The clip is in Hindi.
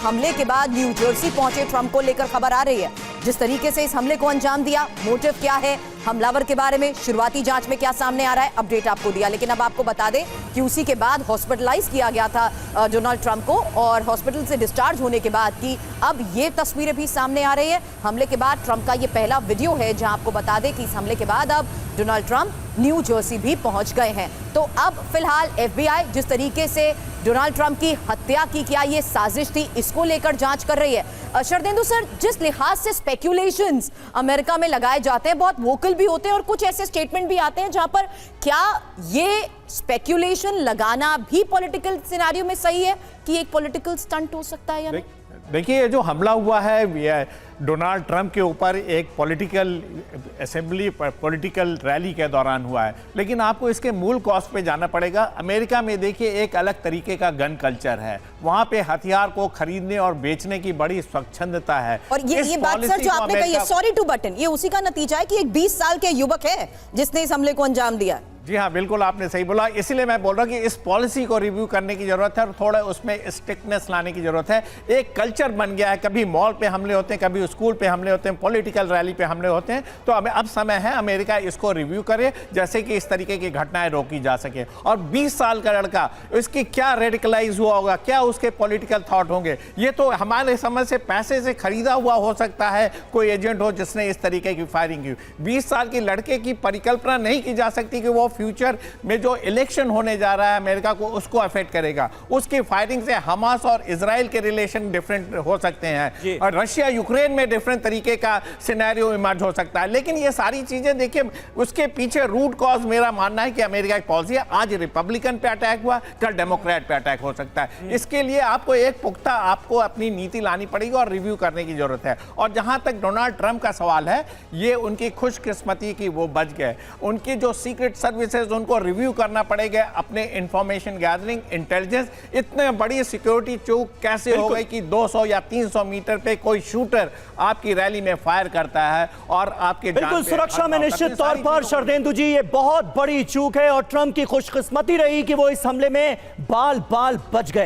हमले के बाद न्यू जर्सी पहुंचे ट्रंप को लेकर खबर आ रही है। जिस तरीके से इस हमले को अंजाम दिया, मोटिव क्या है, हमलावर के बारे में शुरुआती जांच में क्या सामने आ रहा है, अपडेट आपको दिया। लेकिन अब आपको बता दें कि उसी के बाद हॉस्पिटलाइज किया गया था डोनाल्ड ट्रंप को, और हॉस्पिटल से डिस्चार्ज होने के बाद की अब ये तस्वीरें भी सामने आ रही है। हमले के बाद ट्रंप का ये पहला वीडियो है जहां आपको बता दें कि इस हमले के बाद अब डोनाल्ड ट्रंप न्यू जर्सी भी पहुंच गए हैं। तो अब फिलहाल FBI जिस तरीके से डोनाल्ड ट्रंप की हत्या की, क्या ये साजिश थी, इसको लेकर जांच कर रही है। शरदेंदु सर, जिस लिहाज से स्पेक्यूलेशंस अमेरिका में लगाए जाते हैं, बहुत वोकल भी होते हैं और कुछ ऐसे स्टेटमेंट भी आते हैं जहां पर क्या ये स्पेक्यूलेशन लगाना भी पॉलिटिकल सिनेरियो में सही है कि एक पॉलिटिकल स्टंट हो सकता है या नहीं? देखिए, ये जो हमला हुआ है डोनाल्ड ट्रंप के ऊपर एक पॉलिटिकल असेंबली पॉलिटिकल रैली के दौरान हुआ है, लेकिन आपको इसके मूल कॉज पे जाना पड़ेगा। अमेरिका में देखिए एक अलग तरीके का गन कल्चर है, वहाँ पे हथियार को खरीदने और बेचने की बड़ी स्वच्छंदता है। और ये बात सर जो आपने कही है, सॉरी टू बटन, ये उसी का नतीजा है कि एक 20 साल के युवक है जिसने इस हमले को अंजाम दिया। जी हाँ, बिल्कुल आपने सही बोला। इसलिए मैं बोल रहा हूँ कि इस पॉलिसी को रिव्यू करने की जरूरत है और थोड़ा उसमें स्ट्रिक्टनेस लाने की जरूरत है। एक कल्चर बन गया है, कभी मॉल पे हमले होते हैं, कभी स्कूल पे हमले होते हैं, पॉलिटिकल रैली पे हमले होते हैं। तो अब समय है अमेरिका इसको रिव्यू करे, जैसे कि इस तरीके की घटनाएं रोकी जा सके। और 20 साल का लड़का, इसकी क्या रेडिकलाइज हुआ होगा, क्या उसके पॉलिटिकल थॉट होंगे, ये तो हमारे समझ से पैसे से खरीदा हुआ हो सकता है कोई एजेंट हो जिसने इस तरीके की फायरिंग की। 20 साल की लड़के की परिकल्पना नहीं की जा सकती कि वो फ्यूचर में जो इलेक्शन होने जा रहा है अमेरिका को, उसको अफेक्ट करेगा। उसकी फायरिंग से हमास और इजराइल के रिलेशन डिफरेंट हो सकते हैं और रशिया यूक्रेन में डिफरेंट तरीके का सिनेरियो इमर्ज हो सकता है। लेकिन ये सारी चीजें देखिए, उसके पीछे रूट कॉज मेरा मानना है कि अमेरिका की पॉलिसी है। आज रिपब्लिकन पे अटैक हुआ, कल डेमोक्रेट पे अटैक हो सकता है। इसके लिए आपको एक पुख्ता आपको अपनी नीति लानी पड़ेगी और रिव्यू करने की जरूरत है। और जहां तक डोनाल्ड ट्रंप का सवाल है, ये उनकी खुशकिस्मती की वो बच गए। उनकी जो सीक्रेट सर्विसेज, उनको रिव्यू करना पड़ेगा अपने इंफॉर्मेशन गैदरिंग, इंटेलिजेंस। इतने बड़ी सिक्योरिटी चूक कैसे हो गई कि 200 या 300 मीटर पे कोई शूटर आपकी रैली में फायर करता है और आपके बिल्कुल सुरक्षा में निश्चित तौर पर शरदेंदु जी ये बहुत बड़ी चूक है और ट्रंप की खुशकिस्मती रही कि वो इस हमले में बाल बाल बच गए।